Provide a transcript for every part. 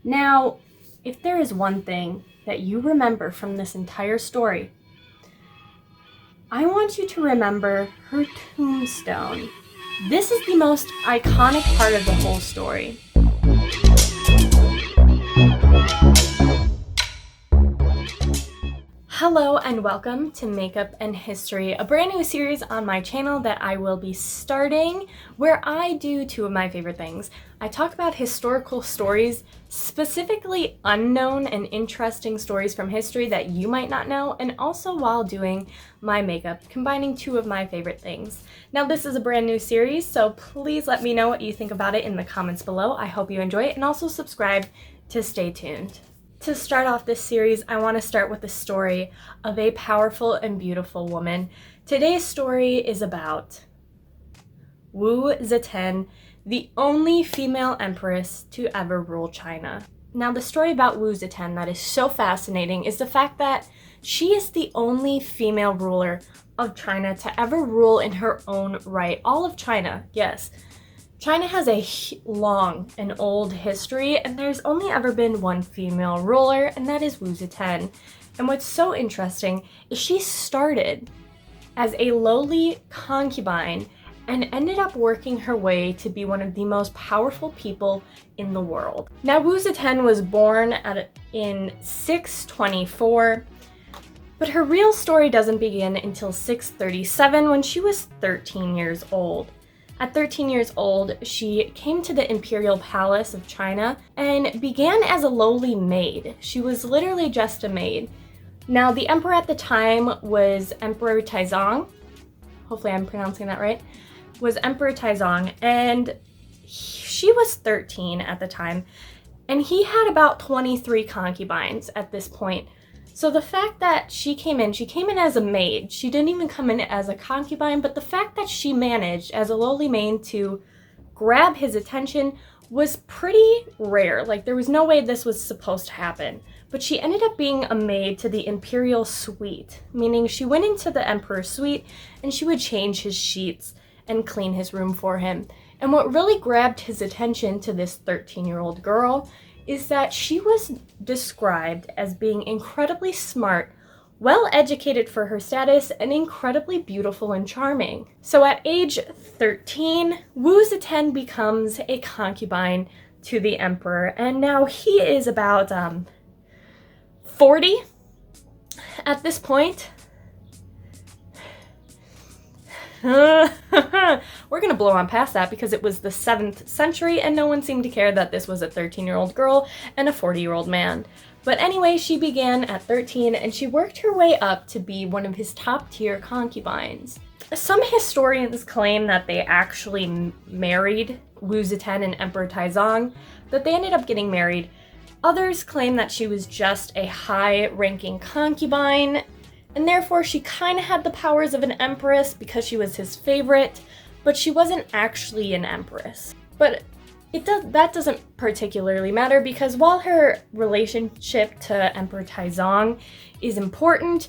Now, if there is one thing that you remember from this entire story, I want you to remember her tombstone. This is the most iconic part of the whole story. Hello and welcome to Makeup and History, a brand new series on my channel that I will be starting where I do two of my favorite things. I talk about historical stories, specifically unknown and interesting stories from history that you might not know, and also while doing my makeup, combining two of my favorite things. Now this is a brand new series, so please let me know what you think about it in the comments below. I hope you enjoy it, and also subscribe to stay tuned. To start off this series, I want to start with the story of a powerful and beautiful woman. Today's story is about Wu Zetian, the only female empress to ever rule China. Now, the story about Wu Zetian that is so fascinating is the fact that she is the only female ruler of China to ever rule in her own right. All of China, yes. China has a long and old history, and there's only ever been one female ruler, and that is Wu Zetian. And what's so interesting is she started as a lowly concubine and ended up working her way to be one of the most powerful people in the world. Now, Wu Zetian was born in 624, but her real story doesn't begin until 637 when she was 13 years old. At 13 years old, she came to the imperial palace of China and began as a lowly maid. She was literally just a maid. Now, the emperor at the time was Emperor Taizong. Hopefully I'm pronouncing that right. Was Emperor Taizong, and she was 13 at the time, and he had about 23 concubines at this point. So the fact that she came in as a maid. She didn't even come in as a concubine, but the fact that she managed as a lowly maid to grab his attention was pretty rare. Like, there was no way this was supposed to happen. But she ended up being a maid to the imperial suite, meaning she went into the emperor's suite and she would change his sheets and clean his room for him. And what really grabbed his attention to this 13-year-old girl is that she was described as being incredibly smart, well-educated for her status, and incredibly beautiful and charming. So at age 13, Wu Zetian becomes a concubine to the emperor, and now he is about 40 at this point. We're gonna blow on past that because it was the 7th century and no one seemed to care that this was a 13-year-old girl and a 40-year-old man. But anyway, she began at 13 and she worked her way up to be one of his top-tier concubines. Some historians claim that they actually married Wu Zetian and Emperor Taizong, that they ended up getting married. Others claim that she was just a high-ranking concubine, and therefore she kind of had the powers of an empress because she was his favorite, but she wasn't actually an empress. But that doesn't particularly matter because while her relationship to Emperor Taizong is important,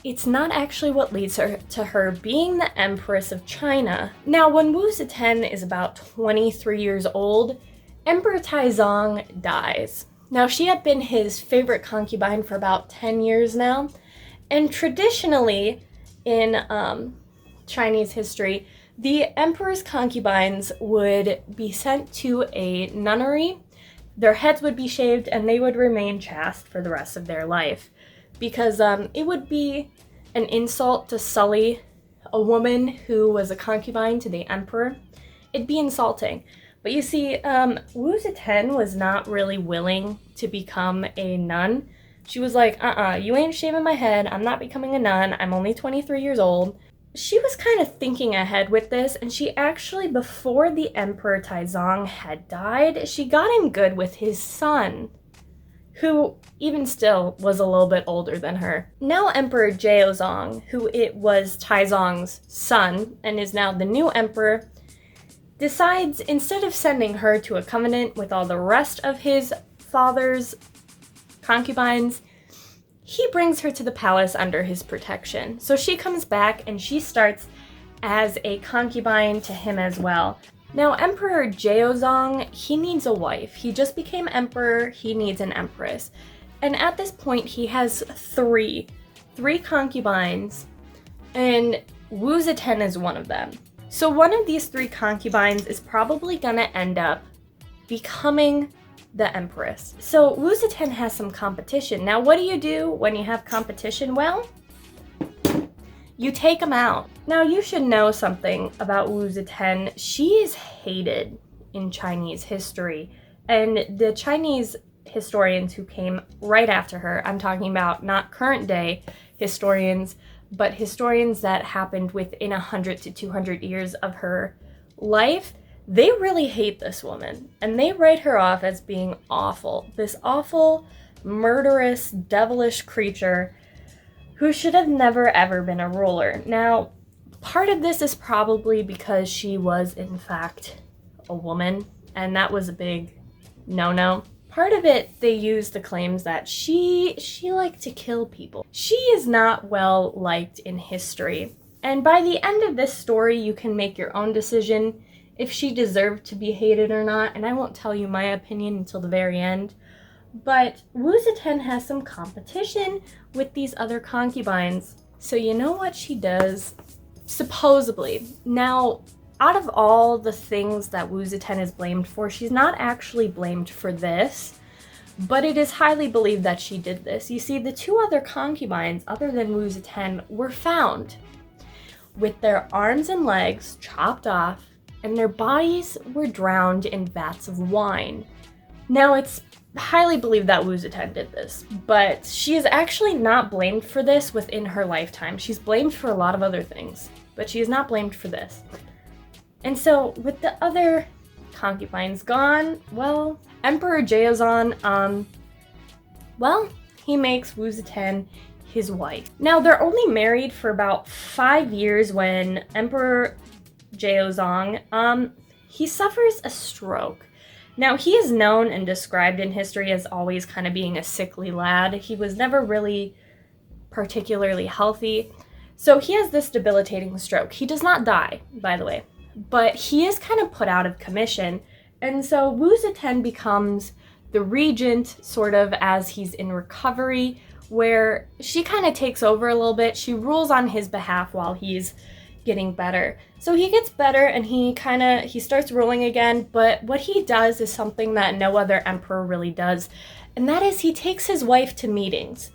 it's not actually what leads her to her being the Empress of China. Now, when Wu Zetian is about 23 years old, Emperor Taizong dies. Now, she had been his favorite concubine for about 10 years now, and traditionally in Chinese history, the emperor's concubines would be sent to a nunnery. Their heads would be shaved and they would remain chaste for the rest of their life because it would be an insult to sully a woman who was a concubine to the emperor. It'd be insulting. But you see, Wu Zetian was not really willing to become a nun. She was like, you ain't shaving my head, I'm not becoming a nun, I'm only 23 years old. She was kind of thinking ahead with this, and she actually, before the Emperor Taizong had died, she got in good with his son, who even still was a little bit older than her. Now Emperor Jiaozong, who it was Taizong's son and is now the new emperor, decides instead of sending her to a covenant with all the rest of his father's concubines, he brings her to the palace under his protection. So she comes back and she starts as a concubine to him as well. Now, Emperor Jeozong, he needs a wife. He just became emperor, he needs an empress. And at this point, he has three concubines, and Wu Zetian is one of them. So one of these three concubines is probably gonna end up becoming the empress. So Wu Zetian has some competition. Now, what do you do when you have competition? Well, you take them out. Now, you should know something about Wu Zetian. She is hated in Chinese history, and the Chinese historians who came right after her, I'm talking about not current day historians, but historians that happened within 100 to 200 years of her life, they really hate this woman, and they write her off as being awful. This awful, murderous, devilish creature who should have never ever been a ruler. Now, part of this is probably because she was, in fact, a woman, and that was a big no-no. Part of it, they use the claims that she liked to kill people. She is not well liked in history. And by the end of this story, you can make your own decision if she deserved to be hated or not, and I won't tell you my opinion until the very end. But Wu Zetian has some competition with these other concubines. So you know what she does? Supposedly. Now, out of all the things that Wu Zetian is blamed for, she's not actually blamed for this, but it is highly believed that she did this. You see, the two other concubines, other than Wu Zetian, were found with their arms and legs chopped off, and their bodies were drowned in vats of wine. Now, it's highly believed that Wu Zetian did this, but she is actually not blamed for this within her lifetime. She's blamed for a lot of other things, but she is not blamed for this. And so, with the other concubines gone, well, Emperor Jeozong, he makes Wu Zetian his wife. Now, they're only married for about 5 years when Emperor Jeozong, he suffers a stroke. Now, he is known and described in history as always kind of being a sickly lad. He was never really particularly healthy. So he has this debilitating stroke. He does not die, by the way, but he is kind of put out of commission. And so Wu Zetian becomes the regent, sort of, as he's in recovery, where she kind of takes over a little bit. She rules on his behalf while he's getting better. So he gets better and he starts ruling again, but what he does is something that no other emperor really does, and that is he takes his wife to meetings.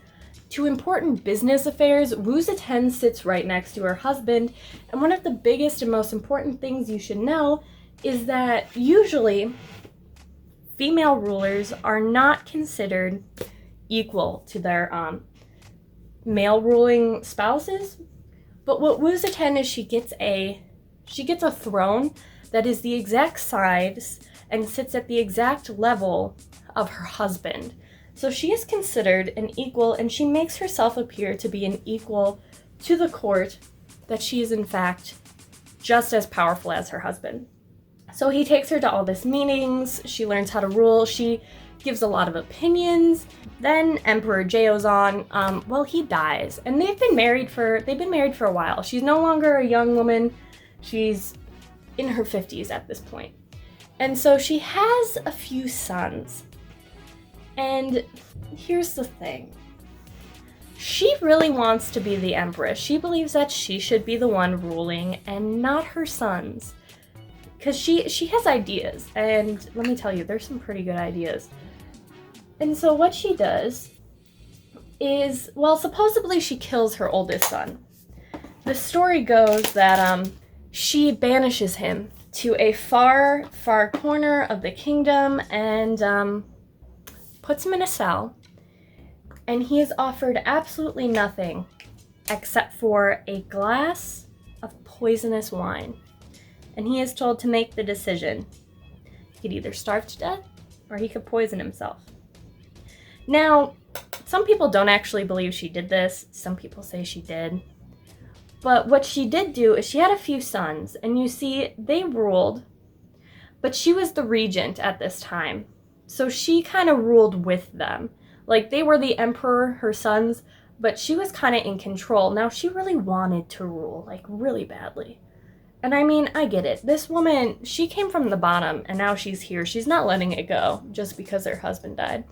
To important business affairs, Wu Zetian sits right next to her husband, and one of the biggest and most important things you should know is that usually female rulers are not considered equal to their male ruling spouses. But what Wu Zetian is, she gets a throne that is the exact size and sits at the exact level of her husband. So she is considered an equal, and she makes herself appear to be an equal to the court, that she is in fact just as powerful as her husband. So he takes her to all these meetings, she learns how to rule, she gives a lot of opinions. Then Emperor Jeozong, he dies, and they've been married for a while. She's no longer a young woman. She's in her 50s at this point. And so she has a few sons. And here's the thing. She really wants to be the empress. She believes that she should be the one ruling and not her sons. Because she has ideas, and let me tell you, there's some pretty good ideas. And so what she does is, supposedly she kills her oldest son. The story goes that she banishes him to a far, far corner of the kingdom and puts him in a cell. And he is offered absolutely nothing except for a glass of poisonous wine. And he is told to make the decision. He could either starve to death or he could poison himself. Now, some people don't actually believe she did this. Some people say she did. But what she did do is she had a few sons, and you see, they ruled, but she was the regent at this time. So she kind of ruled with them. Like, they were the emperor, her sons, but she was kind of in control. Now, she really wanted to rule, like, really badly. And I mean, I get it. This woman, she came from the bottom and now she's here. She's not letting it go just because her husband died.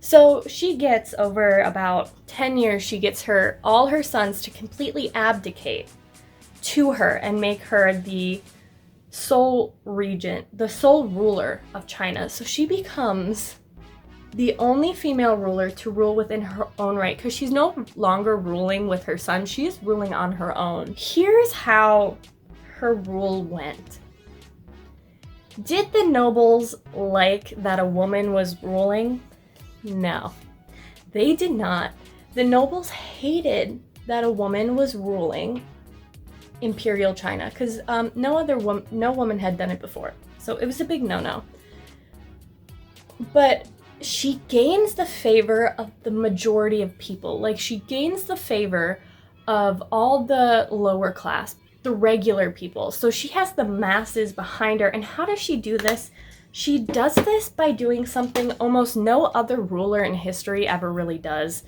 So she gets, over about 10 years, she gets all her sons to completely abdicate to her and make her the sole regent, the sole ruler of China. So she becomes the only female ruler to rule within her own right, because she's no longer ruling with her son. She is ruling on her own. Here's how her rule went. Did the nobles like that a woman was ruling? No, they did not. The nobles hated that a woman was ruling imperial China, because no woman had done it before. So it was a big no-no. But she gains the favor of the majority of people. Like, she gains the favor of all the lower class, the regular people. So she has the masses behind her. And how does she do this? She does this by doing something almost no other ruler in history ever really does.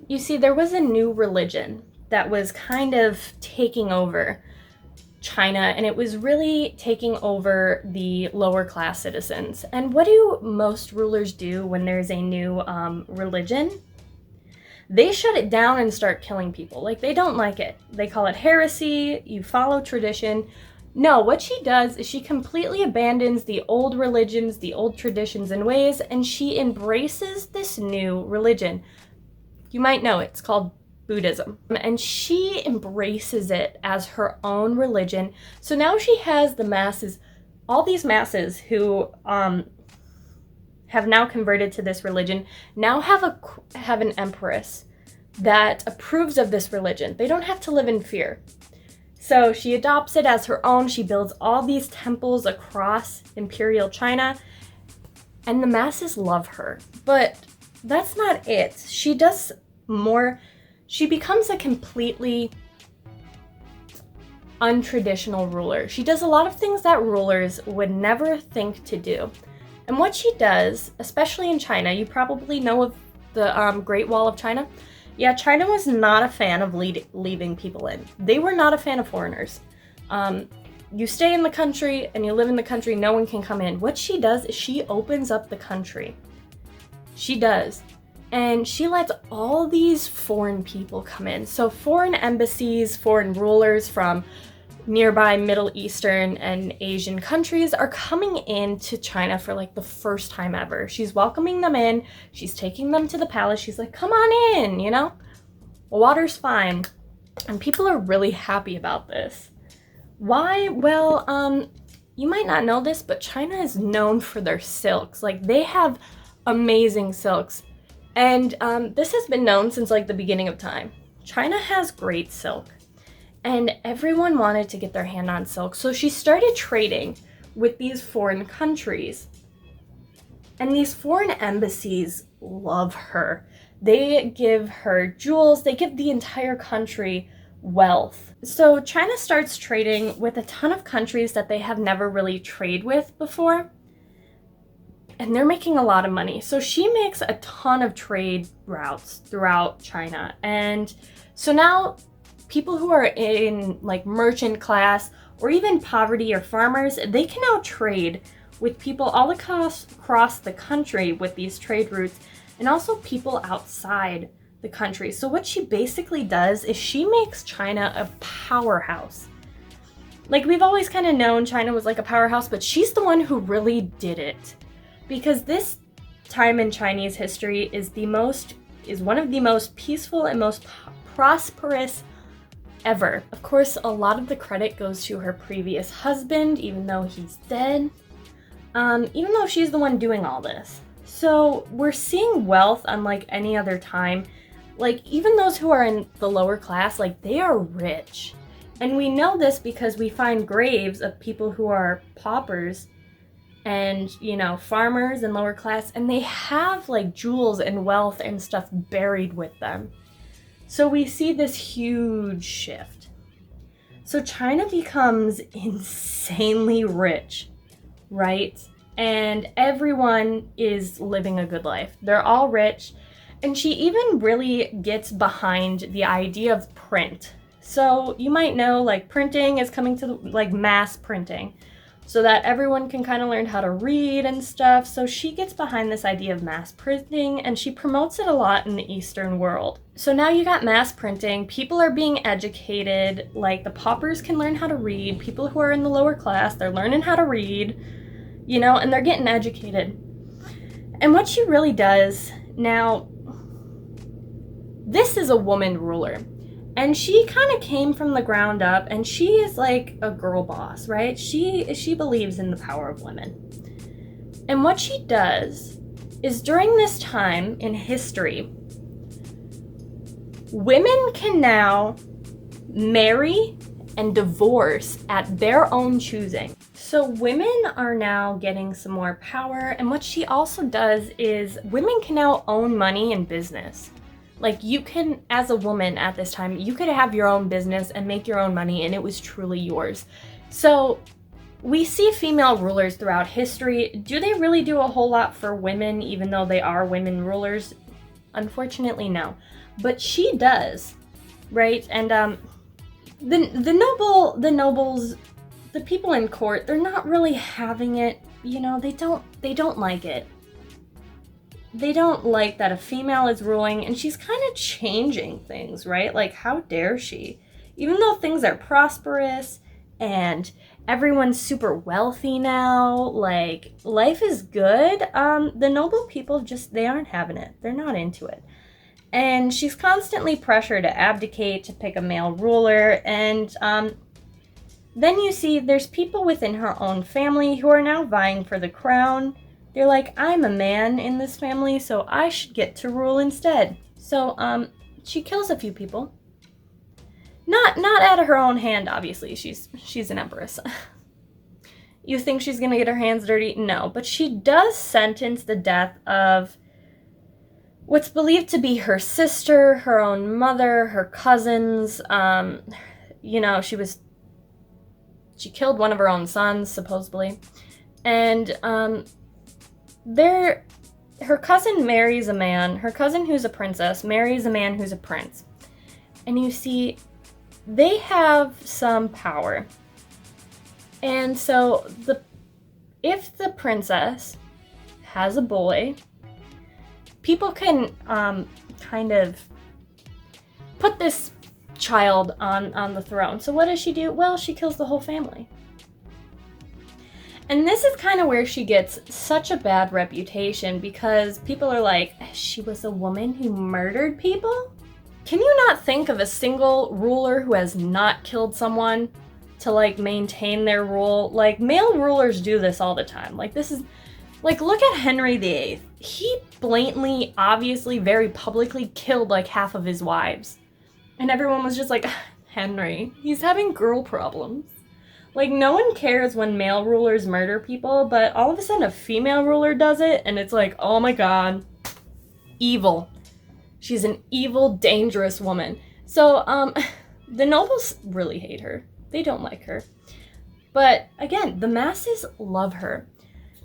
You see, there was a new religion that was kind of taking over China, and it was really taking over the lower class citizens. And what do most rulers do when there's a new religion? They shut it down and start killing people. Like, they don't like it. They call it heresy. You follow tradition. No, what she does is she completely abandons the old religions, the old traditions and ways, and she embraces this new religion. You might know it. It's called Buddhism. And she embraces it as her own religion. So now she has the masses, all these masses who have now converted to this religion, now have an empress that approves of this religion. They don't have to live in fear. So she adopts it as her own. She builds all these temples across imperial China, and the masses love her. But that's not it. She does more. She becomes a completely untraditional ruler. She does a lot of things that rulers would never think to do. And what she does, especially in China, you probably know of the Great Wall of China. Yeah, China was not a fan of leaving people in. They were not a fan of foreigners. You stay in the country and you live in the country, no one can come in. What she does is she opens up the country. She does. And she lets all these foreign people come in. So foreign embassies, foreign rulers from nearby Middle Eastern and Asian countries are coming into China for like the first time ever. She's welcoming them in. She's taking them to the palace. She's like, come on in, you know? Water's fine. And people are really happy about this. Why? Well, you might not know this, but China is known for their silks. Like, they have amazing silks. And this has been known since like the beginning of time. China has great silk, and everyone wanted to get their hand on silk. So she started trading with these foreign countries. And these foreign embassies love her. They give her jewels. They give the entire country wealth. So China starts trading with a ton of countries that they have never really traded with before. And they're making a lot of money. So she makes a ton of trade routes throughout China. And so now people who are in like merchant class or even poverty or farmers, they can now trade with people all across the country with these trade routes, and also people outside the country. So what she basically does is she makes China a powerhouse. Like, we've always kind of known China was like a powerhouse, but she's the one who really did it. Because this time in Chinese history is one of the most peaceful and most prosperous ever. Of course, a lot of the credit goes to her previous husband, even though he's dead. Even though she's the one doing all this. So we're seeing wealth unlike any other time. Like, even those who are in the lower class, like, they are rich. And we know this because we find graves of people who are paupers and, you know, farmers and lower class, and they have like jewels and wealth and stuff buried with them. So we see this huge shift. So China becomes insanely rich, right? And everyone is living a good life. They're all rich. And she even really gets behind the idea of print. So you might know like printing is coming to like mass printing so that everyone can kind of learn how to read and stuff. So she gets behind this idea of mass printing and she promotes it a lot in the Eastern world. So now you got mass printing, people are being educated, like the paupers can learn how to read, people who are in the lower class, they're learning how to read, you know, and they're getting educated. And what she really does, now, this is a woman ruler. And she kind of came from the ground up, and she is like a girl boss, right? She believes in the power of women. And what she does is during this time in history, women can now marry and divorce at their own choosing. So women are now getting some more power, and what she also does is women can now own money and business. Like you can, as a woman at this time, you could have your own business and make your own money and it was truly yours. So we see female rulers throughout history. Do they really do a whole lot for women even though they are women rulers? Unfortunately, no. But she does, right? And the nobles, the people in court, they're not really having it, you know, they don't like it. They don't like that a female is ruling and she's kind of changing things, right? Like, how dare she? Even though things are prosperous and everyone's super wealthy now, like, life is good, the noble people just, they aren't having it. They're not into it. And she's constantly pressured to abdicate, to pick a male ruler, and then you see there's people within her own family who are now vying for the crown. They're like, I'm a man in this family, so I should get to rule instead. So, she kills a few people. Not out of her own hand, obviously. She's an empress. You think she's gonna get her hands dirty? No, but she does sentence the death of what's believed to be her sister, her own mother, her cousins. You know, she killed one of her own sons, supposedly. And, her cousin marries a man, her cousin who's a princess marries a man who's a prince. And you see, they have some power. And so, if the princess has a boy, people can kind of put this child on the throne. So what does she do? Well, she kills the whole family. And this is kind of where she gets such a bad reputation because people are like, she was a woman who murdered people? Can you not think of a single ruler who has not killed someone to like maintain their rule? Like male rulers do this all the time. Like this is, like look at Henry VIII. He blatantly, obviously, very publicly killed like half of his wives. And everyone was just like, Henry, he's having girl problems. Like, no one cares when male rulers murder people, but all of a sudden a female ruler does it, and it's like, oh my god, evil. She's an evil, dangerous woman. So, the nobles really hate her. They don't like her. But, again, the masses love her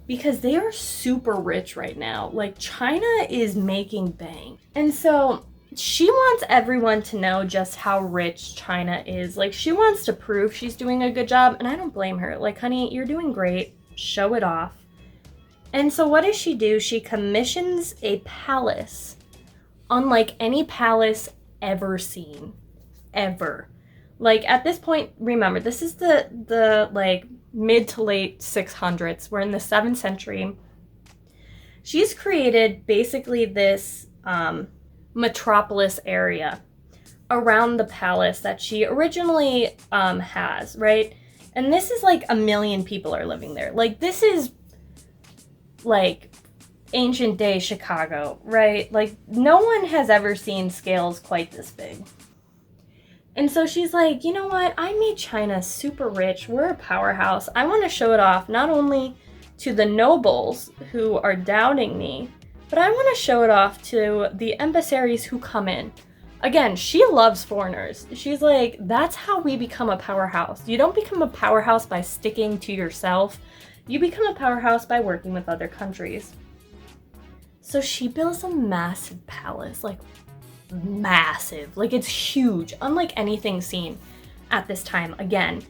because they are super rich right now. Like, China is making bank. And so, she wants everyone to know just how rich China is. Like, she wants to prove she's doing a good job, and I don't blame her. Like, honey, you're doing great. Show it off. And so what does she do? She commissions a palace unlike any palace ever seen. Ever. Like, at this point, remember, this is the like, mid to late 600s. We're in the 7th century. She's created, basically, this, metropolis area around the palace that she originally has, right? And this is like 1 million people are living there. Like this is like ancient day Chicago, right? Like no one has ever seen scales quite this big. And so she's like, you know what? I made China super rich. We're a powerhouse. I want to show it off not only to the nobles who are doubting me, but I want to show it off to the emissaries who come in. Again, she loves foreigners. She's like, that's how we become a powerhouse. You don't become a powerhouse by sticking to yourself. You become a powerhouse by working with other countries. So she builds a massive palace, like massive. Like, it's huge, unlike anything seen at this time again.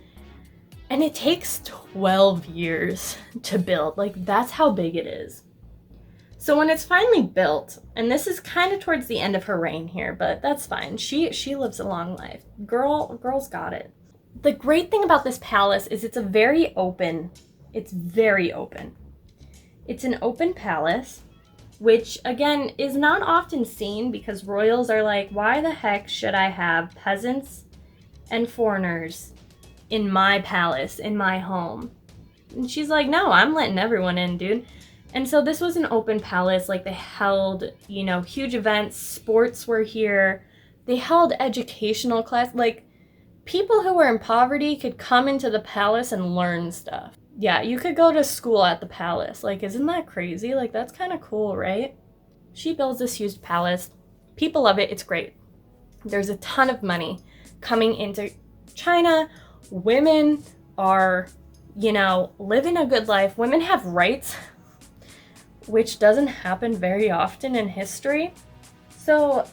And it takes 12 years to build. Like, that's how big it is. So when it's finally built, and this is kind of towards the end of her reign here, but that's fine. She lives a long life. Girl's got it. The great thing about this palace is it's very open. It's an open palace, which again is not often seen because royals are like, why the heck should I have peasants and foreigners in my palace, in my home? And she's like, no, I'm letting everyone in, dude. And so this was an open palace. Like, they held, you know, huge events. Sports were here. They held educational class. Like, people who were in poverty could come into the palace and learn stuff. Yeah, you could go to school at the palace. Like, isn't that crazy? Like, that's kind of cool, right? She builds this huge palace. People love it. It's great. There's a ton of money coming into China. Women are, you know, living a good life. Women have rights, which doesn't happen very often in history. So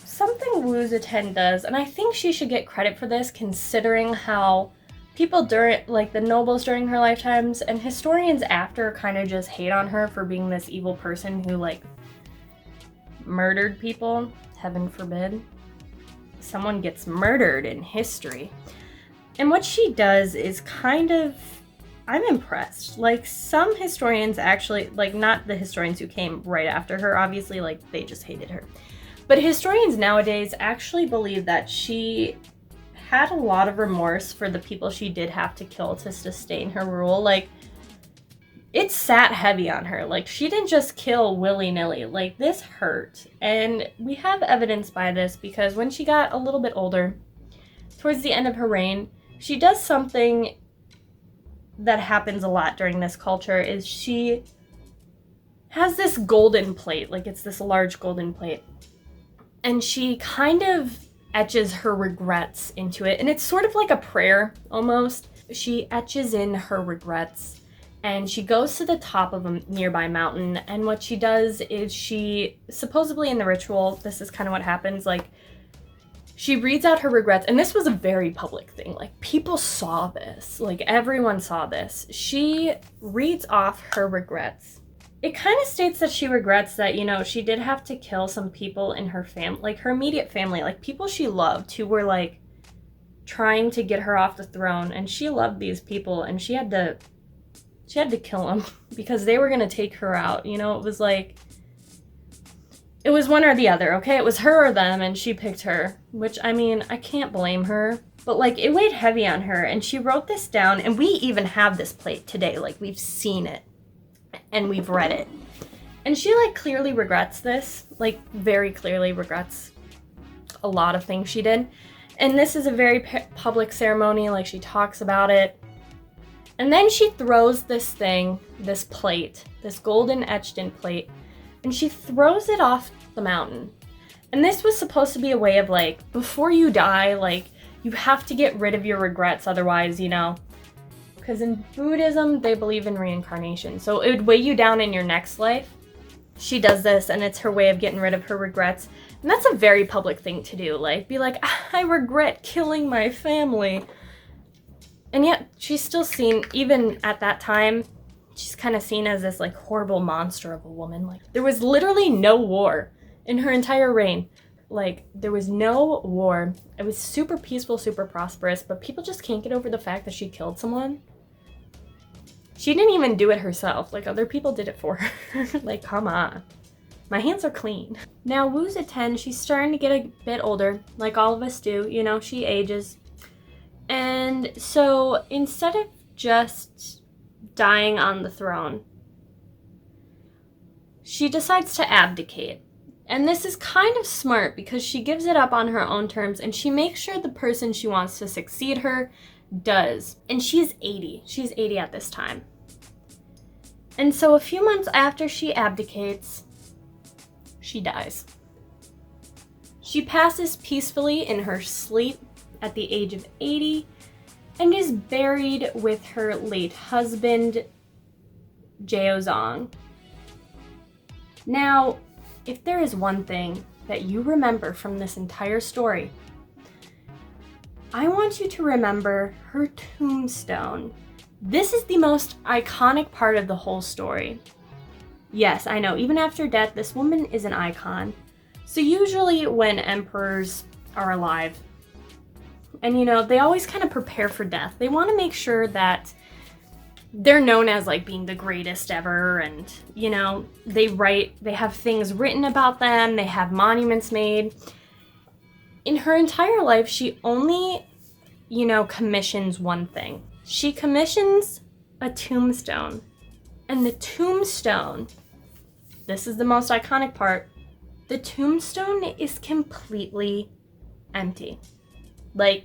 something Wu Zetian does, and I think she should get credit for this considering how people during, like the nobles during her lifetimes and historians after kind of just hate on her for being this evil person who like murdered people. Heaven forbid someone gets murdered in history. And what she does is kind of, I'm impressed. Like, some historians actually, like, not the historians who came right after her, obviously, like, they just hated her. But historians nowadays actually believe that she had a lot of remorse for the people she did have to kill to sustain her rule. Like, it sat heavy on her. Like, she didn't just kill willy-nilly. Like, this hurt. And we have evidence by this because when she got a little bit older, towards the end of her reign, she does something that happens a lot during this culture, is she has this golden plate. Like, it's this large golden plate. And she kind of etches her regrets into it. And it's sort of like a prayer, almost. She etches in her regrets. And she goes to the top of a nearby mountain. And what she does is she, supposedly in the ritual, this is kind of what happens, like, she reads out her regrets, and this was a very public thing. Like, people saw this. Like, everyone saw this. She reads off her regrets. It kind of states that she regrets that, you know, she did have to kill some people in her family, like her immediate family, like people she loved who were like trying to get her off the throne, and she loved these people, and she had to kill them because they were going to take her out. You know, it was like, it was one or the other, okay? It was her or them, and she picked her, which, I mean, I can't blame her. But, like, it weighed heavy on her, and she wrote this down, and we even have this plate today. Like, we've seen it, and we've read it. And she, like, clearly regrets this. Like, very clearly regrets a lot of things she did. And this is a very public ceremony. Like, she talks about it. And then she throws this thing, this plate, this golden etched-in plate, and she throws it off the mountain. And this was supposed to be a way of, like, before you die, like, you have to get rid of your regrets, otherwise, you know. Because in Buddhism, they believe in reincarnation. So it would weigh you down in your next life. She does this, and it's her way of getting rid of her regrets. And that's a very public thing to do. Like, be like, I regret killing my family. And yet, she's still seen, even at that time, she's kind of seen as this, like, horrible monster of a woman. Like, there was literally no war in her entire reign. Like, there was no war. It was super peaceful, super prosperous, but people just can't get over the fact that she killed someone. She didn't even do it herself. Like, other people did it for her. Like, come on. My hands are clean. Now, Wu Zetian, she's starting to get a bit older, like all of us do. You know, she ages. And so, instead of just dying on the throne, she decides to abdicate. And this is kind of smart because she gives it up on her own terms, and she makes sure the person she wants to succeed her does. And she's 80. She's 80 at this time. And so a few months after she abdicates, she dies. She passes peacefully in her sleep at the age of 80 and is buried with her late husband, Jiaozong. Now, if there is one thing that you remember from this entire story, I want you to remember her tombstone. This is the most iconic part of the whole story. Yes, I know, even after death, this woman is an icon. So usually when emperors are alive, and they always kind of prepare for death, they want to make sure that they're known as like being the greatest ever, and they have things written about them, they have monuments made. In her entire life, she only, commissions one thing. She commissions a tombstone. And the tombstone, this is the most iconic part, the tombstone is completely empty. Like,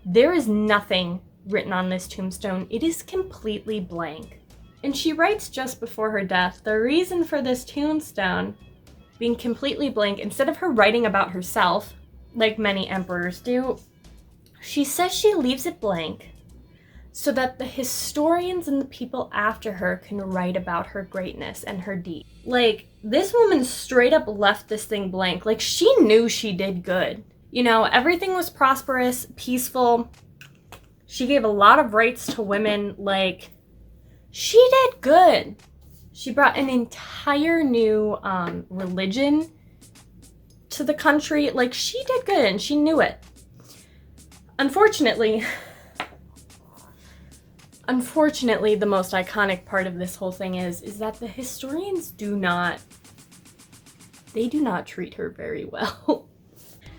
there is nothing written on this tombstone. It is completely blank. And she writes just before her death, the reason for this tombstone being completely blank, instead of her writing about herself, like many emperors do, she says she leaves it blank so that the historians and the people after her can write about her greatness and her deeds. Like, this woman straight up left this thing blank. Like, she knew she did good. Everything was prosperous, peaceful. She gave a lot of rights to women. Like, she did good. She brought an entire new religion to the country. Like, she did good, and she knew it. Unfortunately, the most iconic part of this whole thing is that the historians do not treat her very well.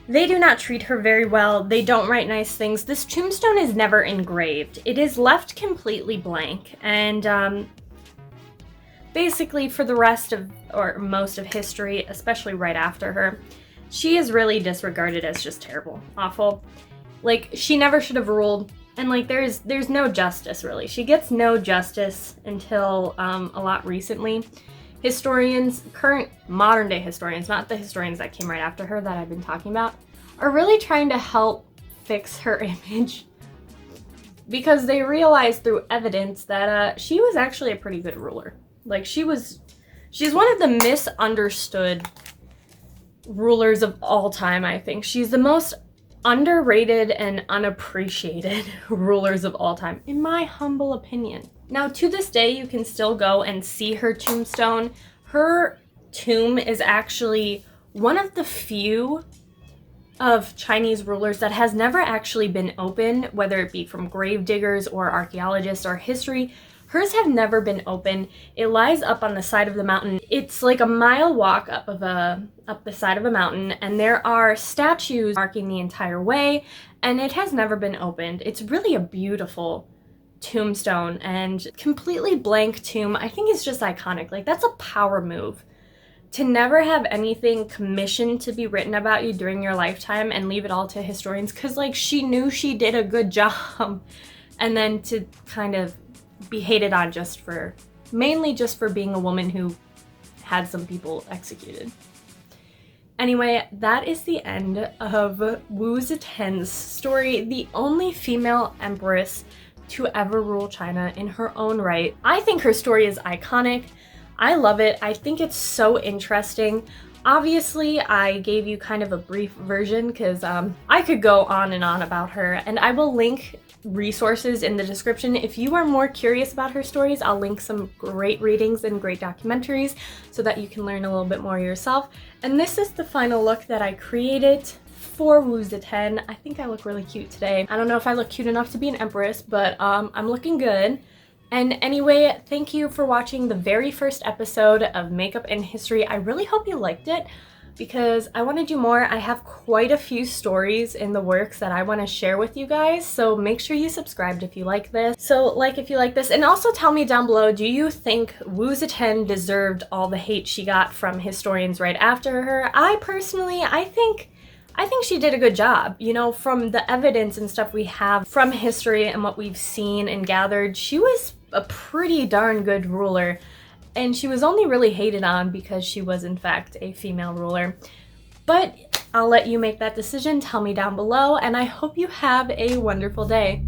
They do not treat her very well. They don't write nice things. This tombstone is never engraved. It is left completely blank. And basically for the rest of, or most of history, especially right after her, she is really disregarded as just terrible, awful. Like, she never should have ruled. And like, there's no justice, really. She gets no justice until a lot recently. Historians, current modern day historians, not the historians that came right after her that I've been talking about, are really trying to help fix her image, because they realized through evidence that she was actually a pretty good ruler. Like, she's one of the misunderstood rulers of all time, I think. She's the most underrated and unappreciated rulers of all time, in my humble opinion. Now, to this day, you can still go and see her tombstone. Her tomb is actually one of the few of Chinese rulers that has never actually been open, whether it be from grave diggers or archaeologists or history. Hers have never been open. It lies up on the side of the mountain. It's like a mile walk up the side of a mountain, and there are statues marking the entire way, and it has never been opened. It's really a beautiful tombstone, and completely blank tomb, I think, is just iconic. Like, that's a power move. To never have anything commissioned to be written about you during your lifetime and leave it all to historians, because like, she knew she did a good job, and then to kind of be hated on mainly just for being a woman who had some people executed. Anyway, that is the end of Wu Zetian's story, the only female empress to ever rule China in her own right. I think her story is iconic. I love it. I think it's so interesting. Obviously, I gave you kind of a brief version because I could go on and on about her, and I will link resources in the description. If you are more curious about her stories, I'll link some great readings and great documentaries so that you can learn a little bit more yourself. And this is the final look that I created for Wu Zetian. I think I look really cute today. I don't know if I look cute enough to be an empress, but I'm looking good. And anyway, thank you for watching the very first episode of Makeup and History. I really hope you liked it, because I want to do more. I have quite a few stories in the works that I want to share with you guys, so make sure you subscribed if you like this. If you like this, and also tell me down below, do you think Wu Zetian deserved all the hate she got from historians right after her? I personally, I think she did a good job. From the evidence and stuff we have from history and what we've seen and gathered, she was a pretty darn good ruler. And she was only really hated on because she was, in fact, a female ruler. But I'll let you make that decision. Tell me down below, and I hope you have a wonderful day.